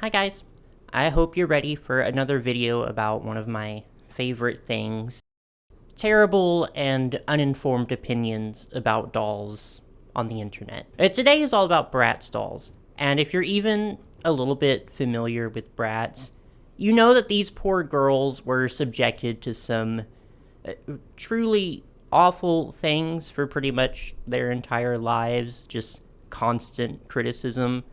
Hi guys, I hope you're ready for another video about one of my favorite things. Terrible and uninformed opinions about dolls on the internet. Today is all about Bratz dolls, and if you're even a little bit familiar with Bratz, you know that these poor girls were subjected to some truly awful things for pretty much their entire lives, just constant criticism.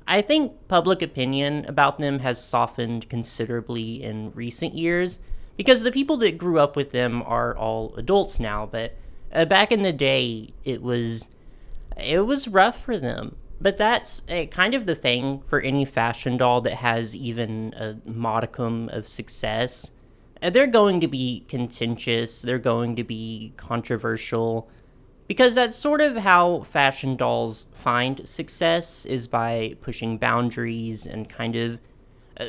I think public opinion about them has softened considerably in recent years because the people that grew up with them are all adults now, but back in the day, it was rough for them. But that's kind of the thing for any fashion doll that has even a modicum of success. They're going to be contentious, they're going to be controversial, because that's sort of how fashion dolls find success, is by pushing boundaries and kind of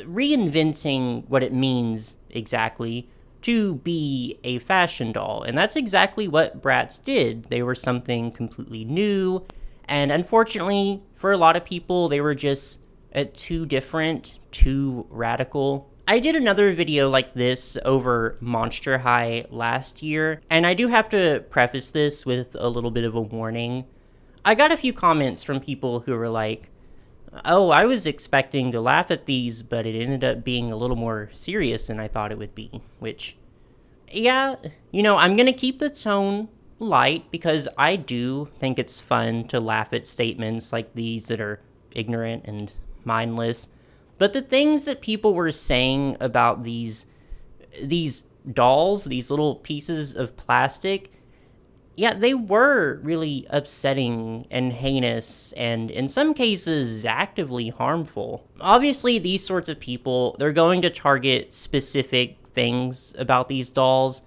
reinventing what it means exactly to be a fashion doll. And that's exactly what Bratz did. They were something completely new, and unfortunately, for a lot of people, they were just too different, too radical. I did another video like this over Monster High last year, and I do have to preface this with a little bit of a warning. I got a few comments from people who were like, oh, I was expecting to laugh at these, but it ended up being a little more serious than I thought it would be, which, yeah, I'm gonna keep the tone light because I do think it's fun to laugh at statements like these that are ignorant and mindless. But the things that people were saying about these dolls, these little pieces of plastic, yeah, they were really upsetting and heinous, and in some cases, actively harmful. Obviously, these sorts of people, they're going to target specific things about these dolls.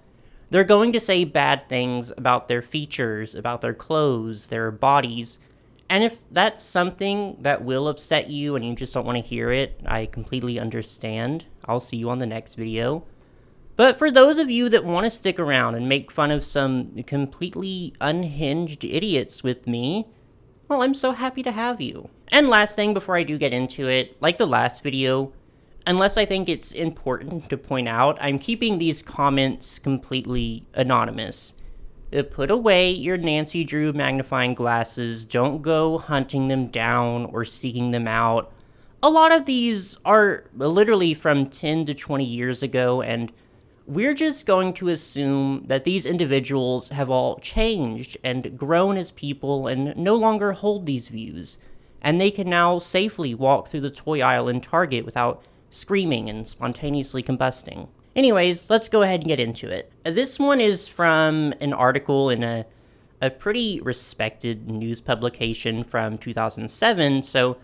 They're going to say bad things about their features, about their clothes, their bodies. And if that's something that will upset you and you just don't want to hear it, I completely understand. I'll see you on the next video. But for those of you that want to stick around and make fun of some completely unhinged idiots with me, well, I'm so happy to have you. And last thing before I do get into it, like the last video, unless I think it's important to point out, I'm keeping these comments completely anonymous. Put away your Nancy Drew magnifying glasses, don't go hunting them down or seeking them out. A lot of these are literally from 10 to 20 years ago, and we're just going to assume that these individuals have all changed and grown as people and no longer hold these views, and they can now safely walk through the toy aisle in Target without screaming and spontaneously combusting. Anyways, let's go ahead and get into it. This one is from an article in a pretty respected news publication from 2007, so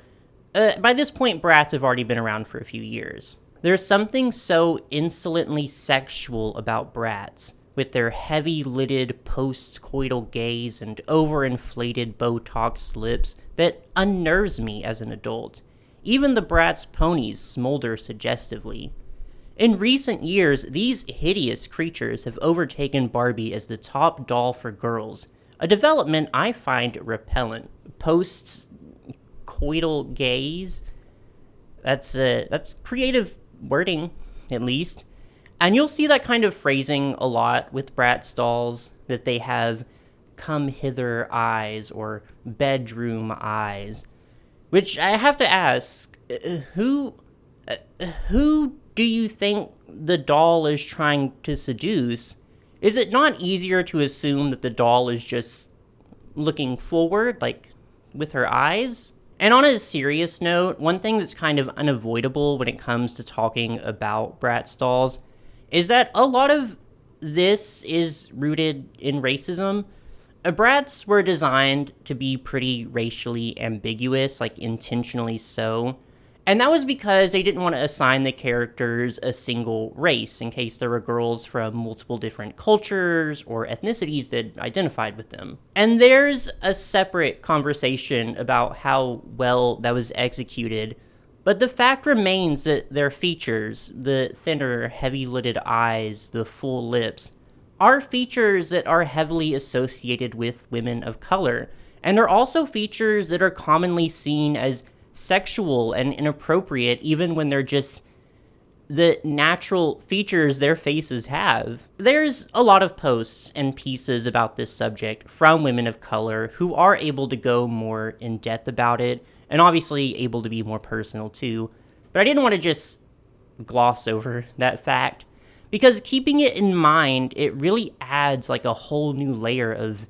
by this point, Bratz have already been around for a few years. There's something so insolently sexual about Bratz, with their heavy-lidded post-coital gaze and overinflated Botox lips, that unnerves me as an adult. Even the Bratz ponies smolder suggestively. In recent years, these hideous creatures have overtaken Barbie as the top doll for girls, a development I find repellent. Post-coital gaze? That's creative wording, at least. And you'll see that kind of phrasing a lot with Bratz dolls, that they have come hither eyes or bedroom eyes. Which I have to ask, who do you think the doll is trying to seduce? Is it not easier to assume that the doll is just looking forward, like with her eyes? And on a serious note, one thing that's kind of unavoidable when it comes to talking about Bratz dolls is that a lot of this is rooted in racism. Bratz were designed to be pretty racially ambiguous, like intentionally so. And that was because they didn't want to assign the characters a single race in case there were girls from multiple different cultures or ethnicities that identified with them. And there's a separate conversation about how well that was executed, but the fact remains that their features, the thinner, heavy-lidded eyes, the full lips, are features that are heavily associated with women of color, and are also features that are commonly seen as sexual and inappropriate even when they're just the natural features their faces have. There's a lot of posts and pieces about this subject from women of color who are able to go more in depth about it, and obviously able to be more personal too. But I didn't want to just gloss over that fact, because keeping it in mind, it really adds like a whole new layer of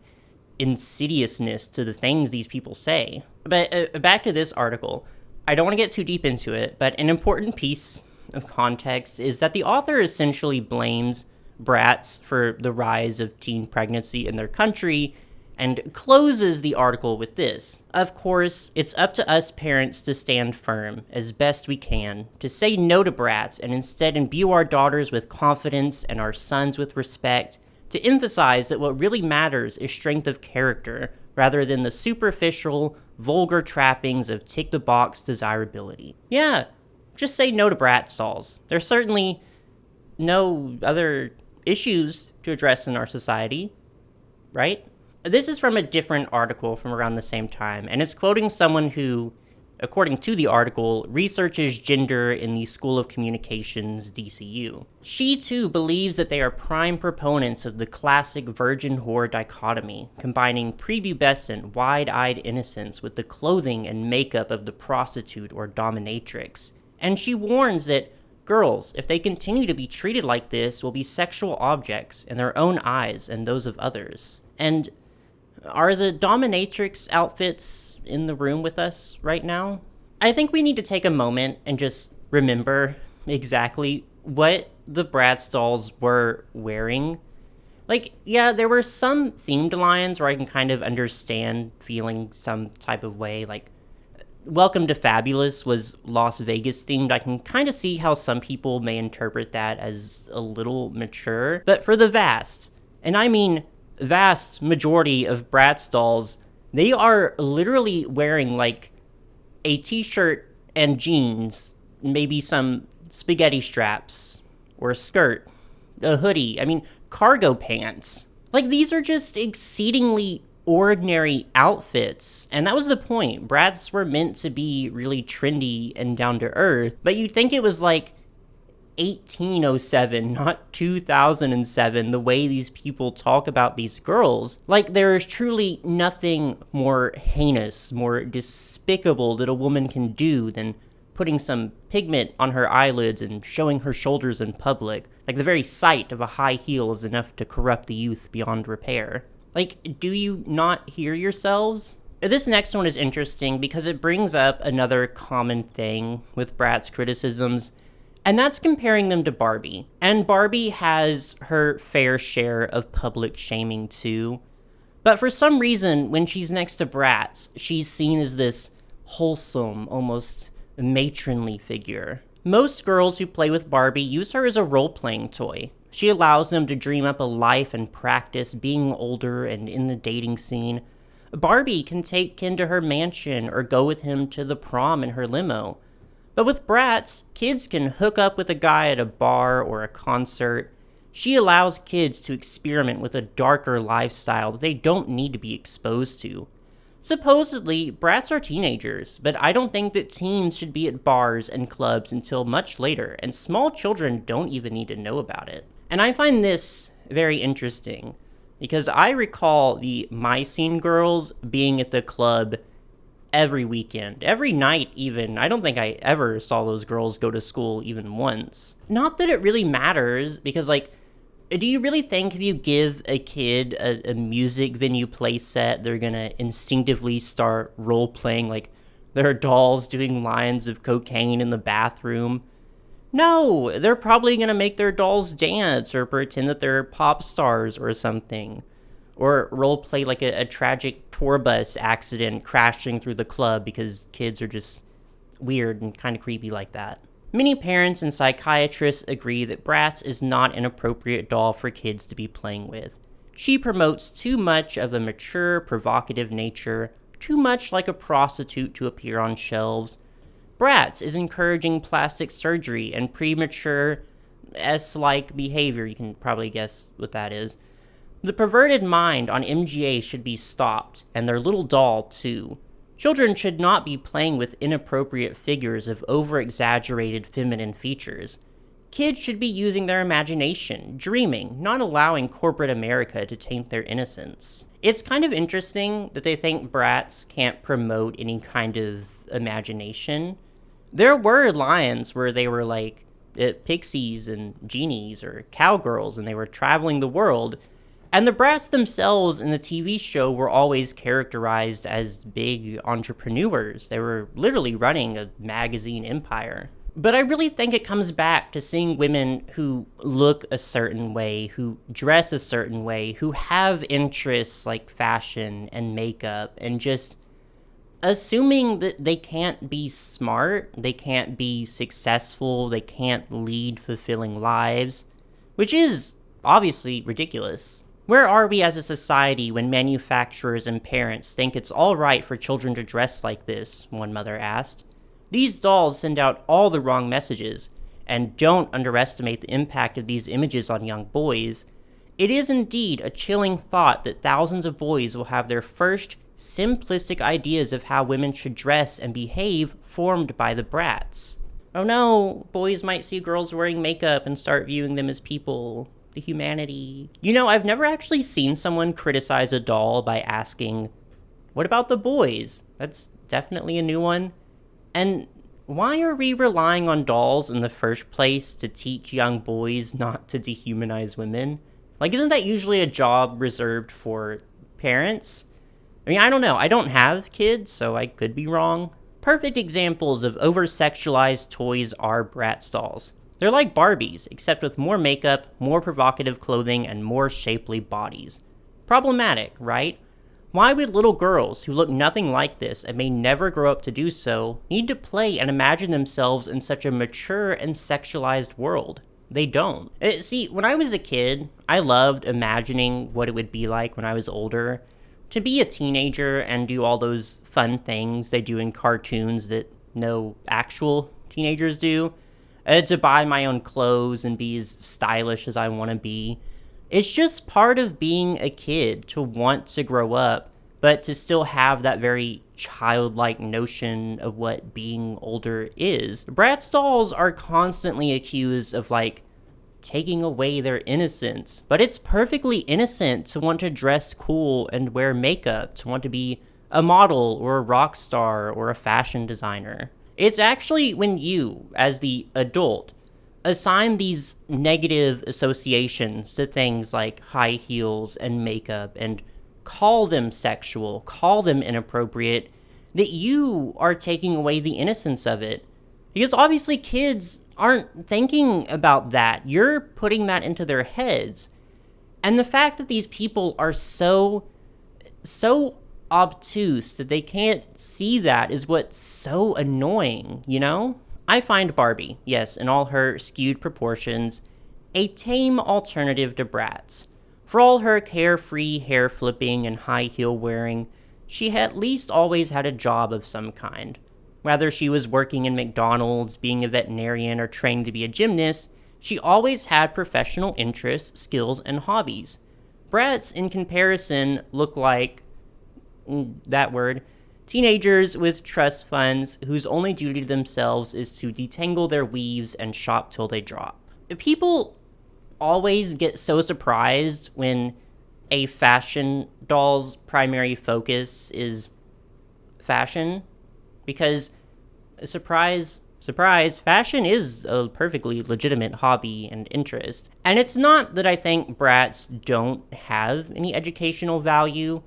insidiousness to the things these people say. But back to this article. I don't want to get too deep into it, but an important piece of context is that the author essentially blames Bratz for the rise of teen pregnancy in their country and closes the article with this. Of course, it's up to us parents to stand firm as best we can, to say no to Bratz and instead imbue our daughters with confidence and our sons with respect, to emphasize that what really matters is strength of character rather than the superficial, vulgar trappings of tick-the-box desirability. Yeah, just say no to Bratz dolls. There's certainly no other issues to address in our society, right? This is from a different article from around the same time, and it's quoting someone who, according to the article, researches gender in the School of Communications, DCU. She, too, believes that they are prime proponents of the classic virgin-whore dichotomy, combining prepubescent, wide-eyed innocence with the clothing and makeup of the prostitute or dominatrix. And she warns that girls, if they continue to be treated like this, will be sexual objects in their own eyes and those of others. And are the dominatrix outfits in the room with us right now? I think we need to take a moment and just remember exactly what the Bratz dolls were wearing. Like, yeah, there were some themed lines where I can kind of understand feeling some type of way, like Welcome to Fabulous was Las Vegas themed. I can kind of see how some people may interpret that as a little mature. But for the vast, and I mean vast majority of Bratz dolls, they are literally wearing like a t-shirt and jeans, maybe some spaghetti straps, or a skirt, a hoodie, cargo pants. Like, these are just exceedingly ordinary outfits, and that was the point. Bratz were meant to be really trendy and down to earth, but you'd think it was like 1807, not 2007, the way these people talk about these girls. Like, there is truly nothing more heinous, more despicable that a woman can do than putting some pigment on her eyelids and showing her shoulders in public. Like, the very sight of a high heel is enough to corrupt the youth beyond repair. Like, do you not hear yourselves? This next one is interesting because it brings up another common thing with Bratz criticisms, and that's comparing them to Barbie. And Barbie has her fair share of public shaming too. But for some reason, when she's next to Bratz, she's seen as this wholesome, almost matronly figure. Most girls who play with Barbie use her as a role-playing toy. She allows them to dream up a life and practice being older and in the dating scene. Barbie can take Ken to her mansion or go with him to the prom in her limo. But with Bratz, kids can hook up with a guy at a bar or a concert. She allows kids to experiment with a darker lifestyle that they don't need to be exposed to. Supposedly, Bratz are teenagers, but I don't think that teens should be at bars and clubs until much later, and small children don't even need to know about it. And I find this very interesting, because I recall the My Scene girls being at the club every weekend, every night even. I don't think I ever saw those girls go to school even once. Not that it really matters, because do you really think if you give a kid a music venue play set, they're gonna instinctively start role-playing like their dolls doing lines of cocaine in the bathroom? No, they're probably gonna make their dolls dance or pretend that they're pop stars or something. Or role-play like a tragic tour bus accident crashing through the club because kids are just weird and kind of creepy like that. Many parents and psychiatrists agree that Bratz is not an appropriate doll for kids to be playing with. She promotes too much of a mature, provocative nature, too much like a prostitute to appear on shelves. Bratz is encouraging plastic surgery and premature S-like behavior. You can probably guess what that is. The perverted mind on MGA should be stopped, and their little doll too. Children should not be playing with inappropriate figures of over-exaggerated feminine features. Kids should be using their imagination, dreaming, not allowing corporate America to taint their innocence. It's kind of interesting that they think Bratz can't promote any kind of imagination. There were lines where they were like pixies and genies or cowgirls and they were traveling the world. And the Bratz themselves in the TV show were always characterized as big entrepreneurs. They were literally running a magazine empire. But I really think it comes back to seeing women who look a certain way, who dress a certain way, who have interests like fashion and makeup, and just assuming that they can't be smart, they can't be successful, they can't lead fulfilling lives, which is obviously ridiculous. Where are we as a society when manufacturers and parents think it's all right for children to dress like this? One mother asked. These dolls send out all the wrong messages, and don't underestimate the impact of these images on young boys. It is indeed a chilling thought that thousands of boys will have their first simplistic ideas of how women should dress and behave formed by the Bratz. Oh no, boys might see girls wearing makeup and start viewing them as people. The humanity. You know, I've never actually seen someone criticize a doll by asking, what about the boys? That's definitely a new one. And why are we relying on dolls in the first place to teach young boys not to dehumanize women? Like, isn't that usually a job reserved for parents? I mean, I don't know. I don't have kids, so I could be wrong. Perfect examples of over-sexualized toys are Bratz dolls. They're like Barbies, except with more makeup, more provocative clothing, and more shapely bodies. Problematic, right? Why would little girls who look nothing like this and may never grow up to do so need to play and imagine themselves in such a mature and sexualized world? They don't. See, when I was a kid, I loved imagining what it would be like when I was older to be a teenager and do all those fun things they do in cartoons that no actual teenagers do. To buy my own clothes and be as stylish as I want to be. It's just part of being a kid to want to grow up, but to still have that very childlike notion of what being older is. Bratz dolls are constantly accused of, like, taking away their innocence, but it's perfectly innocent to want to dress cool and wear makeup, to want to be a model or a rock star or a fashion designer. It's actually when you, as the adult, assign these negative associations to things like high heels and makeup and call them sexual, call them inappropriate, that you are taking away the innocence of it. Because obviously kids aren't thinking about that. You're putting that into their heads. And the fact that these people are so obtuse that they can't see that is what's so annoying, you know? I find Barbie, yes, in all her skewed proportions, a tame alternative to Bratz. For all her carefree hair flipping and high heel wearing, she had at least always had a job of some kind. Whether she was working in McDonald's, being a veterinarian, or training to be a gymnast, she always had professional interests, skills, and hobbies. Bratz, in comparison, look like that word, teenagers with trust funds whose only duty to themselves is to detangle their weaves and shop till they drop. People always get so surprised when a fashion doll's primary focus is fashion, because surprise, fashion is a perfectly legitimate hobby and interest. And it's not that I think Bratz don't have any educational value,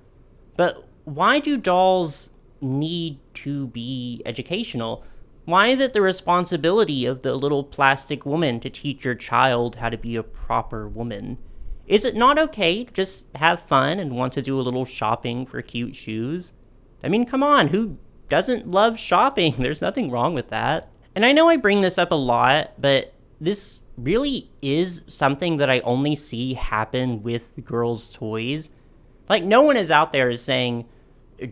but why do dolls need to be educational? Why is it the responsibility of the little plastic woman to teach your child how to be a proper woman? Is it not okay to just have fun and want to do a little shopping for cute shoes? I mean, come on, who doesn't love shopping? There's nothing wrong with that. And I know I bring this up a lot, but this really is something that I only see happen with girls' toys. Like, no one is out there saying,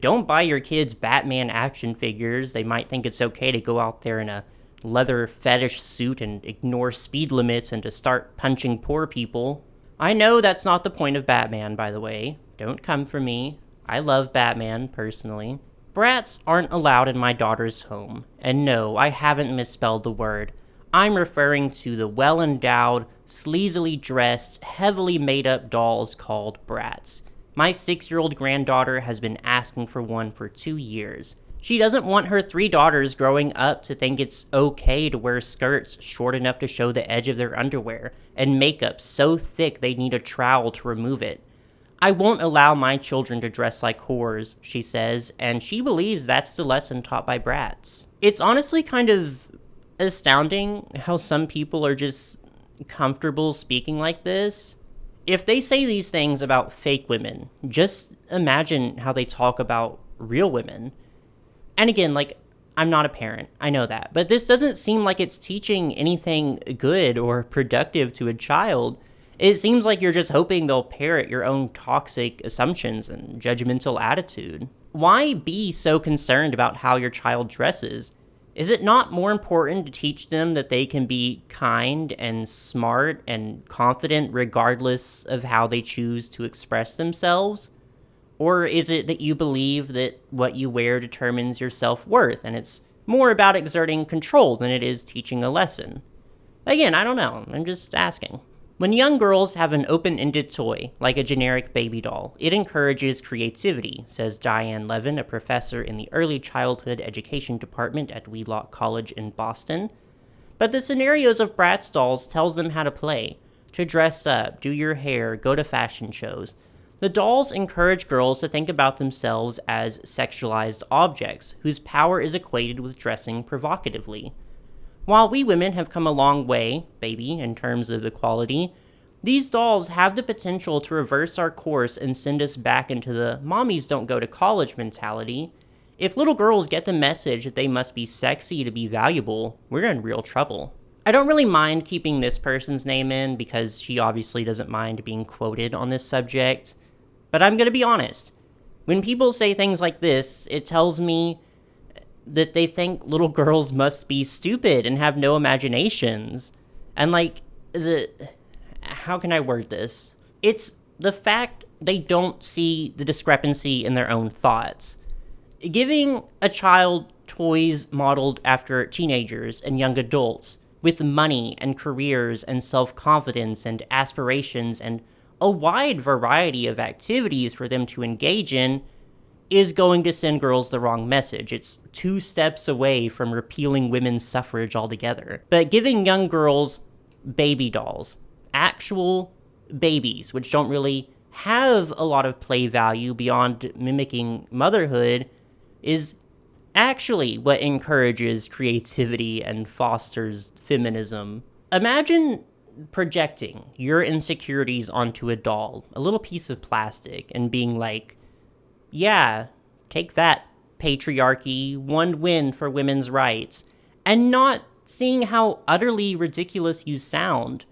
don't buy your kids Batman action figures. They might think it's okay to go out there in a leather fetish suit and ignore speed limits and to start punching poor people. I know that's not the point of Batman, by the way. Don't come for me. I love Batman, personally. Brats aren't allowed in my daughter's home, and no, I haven't misspelled the word. I'm referring to the well-endowed, sleazily dressed, heavily made-up dolls called brats. My 6-year-old granddaughter has been asking for one for 2 years. She doesn't want her 3 daughters growing up to think it's okay to wear skirts short enough to show the edge of their underwear, and makeup so thick they need a trowel to remove it. I won't allow my children to dress like whores, she says, and she believes that's the lesson taught by brats. It's honestly kind of astounding how some people are just comfortable speaking like this. If they say these things about fake women, just imagine how they talk about real women. And again, like, I'm not a parent, I know that, but this doesn't seem like it's teaching anything good or productive to a child. It seems like you're just hoping they'll parrot your own toxic assumptions and judgmental attitude. Why be so concerned about how your child dresses? Is it not more important to teach them that they can be kind and smart and confident regardless of how they choose to express themselves? Or is it that you believe that what you wear determines your self-worth and it's more about exerting control than it is teaching a lesson? Again, I don't know. I'm just asking. When young girls have an open-ended toy, like a generic baby doll, it encourages creativity, says Diane Levin, a professor in the Early Childhood Education Department at Wheelock College in Boston. But the scenarios of Bratz dolls tells them how to play, to dress up, do your hair, go to fashion shows. The dolls encourage girls to think about themselves as sexualized objects, whose power is equated with dressing provocatively. While we women have come a long way, baby, in terms of equality, these dolls have the potential to reverse our course and send us back into the mommies don't go to college mentality. If little girls get the message that they must be sexy to be valuable, we're in real trouble. I don't really mind keeping this person's name in because she obviously doesn't mind being quoted on this subject, but I'm gonna be honest. When people say things like this, it tells me that they think little girls must be stupid and have no imaginations. And how can I word this? It's the fact they don't see the discrepancy in their own thoughts. Giving a child toys modeled after teenagers and young adults with money and careers and self-confidence and aspirations and a wide variety of activities for them to engage in is going to send girls the wrong message. It's 2 steps away from repealing women's suffrage altogether. But giving young girls baby dolls, actual babies, which don't really have a lot of play value beyond mimicking motherhood, is actually what encourages creativity and fosters feminism. Imagine projecting your insecurities onto a doll, a little piece of plastic, and being like, yeah, take that, patriarchy, one win for women's rights, and not seeing how utterly ridiculous you sound.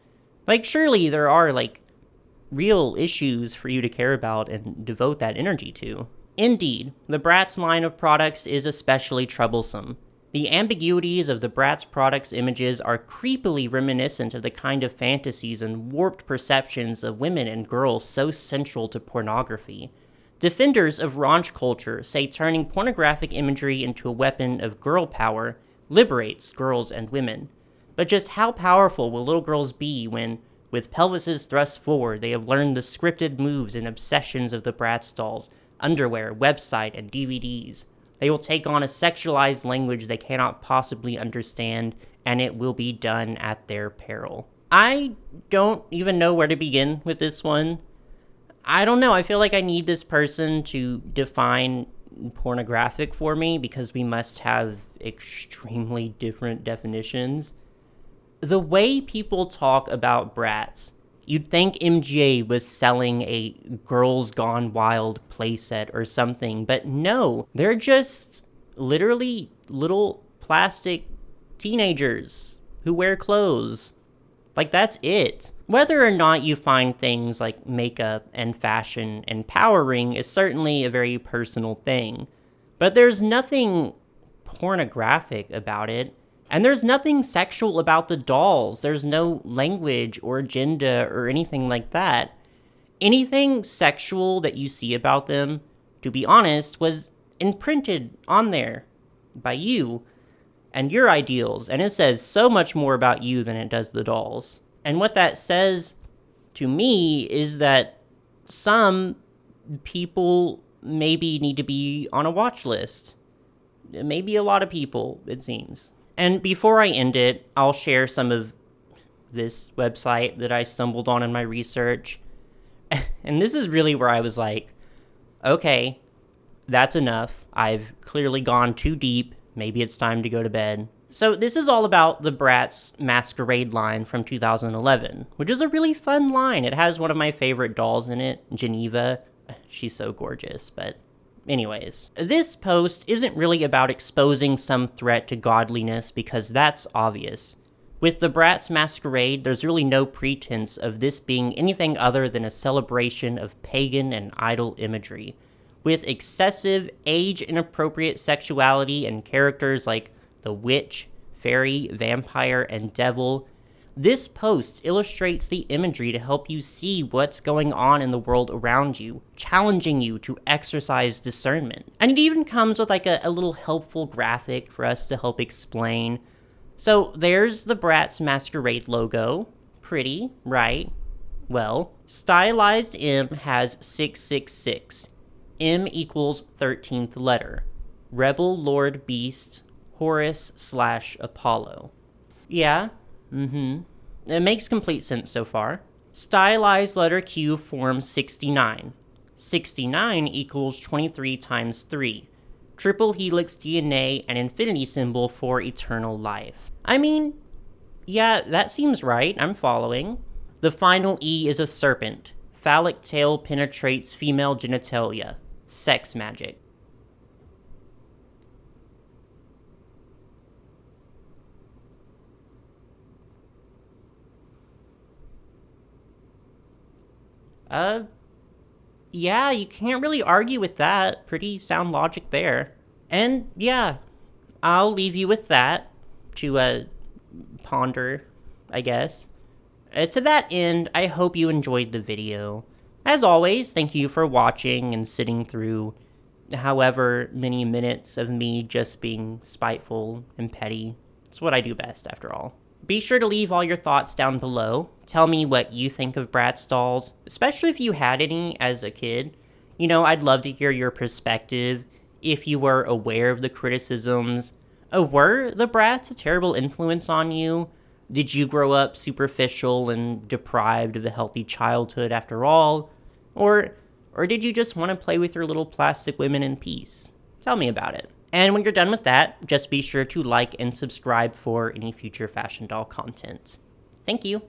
Like, surely there are, real issues for you to care about and devote that energy to. Indeed, the Bratz line of products is especially troublesome. The ambiguities of the Bratz products' images are creepily reminiscent of the kind of fantasies and warped perceptions of women and girls so central to pornography. Defenders of raunch culture say turning pornographic imagery into a weapon of girl power liberates girls and women. But just how powerful will little girls be when, with pelvises thrust forward, they have learned the scripted moves and obsessions of the Bratz dolls, underwear, website, and DVDs? They will take on a sexualized language they cannot possibly understand, and it will be done at their peril. I don't even know where to begin with this one. I don't know, I feel like I need this person to define pornographic for me because we must have extremely different definitions. The way people talk about Bratz, you'd think MGA was selling a Girls Gone Wild playset or something, but no, they're just literally little plastic teenagers who wear clothes. That's it. Whether or not you find things like makeup and fashion empowering is certainly a very personal thing, but there's nothing pornographic about it. And there's nothing sexual about the dolls. There's no language or agenda or anything like that. Anything sexual that you see about them, to be honest, was imprinted on there by you and your ideals, and it says so much more about you than it does the dolls. And what that says to me is that some people maybe need to be on a watch list. Maybe a lot of people, it seems. And before I end it, I'll share some of this website that I stumbled on in my research. And this is really where I was like, okay, that's enough. I've clearly gone too deep. Maybe it's time to go to bed. So this is all about the Bratz Masquerade line from 2011, which is a really fun line. It has one of my favorite dolls in it, Geneva. She's so gorgeous, but anyways. This post isn't really about exposing some threat to godliness because that's obvious. With the Bratz Masquerade, there's really no pretense of this being anything other than a celebration of pagan and idol imagery. With excessive, age-inappropriate sexuality and characters like the witch, fairy, vampire, and devil, this post illustrates the imagery to help you see what's going on in the world around you, challenging you to exercise discernment. And it even comes with like a little helpful graphic for us to help explain. So there's the Bratz Masquerade logo. Pretty, right? Well, stylized M has 666. M equals 13th letter. Rebel Lord Beast, Horus/Apollo. Yeah, It makes complete sense so far. Stylized letter Q forms 69. 69 equals 23 times 3. Triple helix DNA and infinity symbol for eternal life. I mean, yeah, that seems right. I'm following. The final E is a serpent. Phallic tail penetrates female genitalia. Sex magic. Yeah, you can't really argue with that. Pretty sound logic there. And yeah, I'll leave you with that to ponder, I guess. To that end, I hope you enjoyed the video. As always, thank you for watching and sitting through however many minutes of me just being spiteful and petty. It's what I do best, after all. Be sure to leave all your thoughts down below. Tell me what you think of Bratz dolls, especially if you had any as a kid. You know, I'd love to hear your perspective, if you were aware of the criticisms. Were the Bratz a terrible influence on you? Did you grow up superficial and deprived of a healthy childhood after all? Or did you just want to play with your little plastic women in peace? Tell me about it. And when you're done with that, just be sure to like and subscribe for any future fashion doll content. Thank you.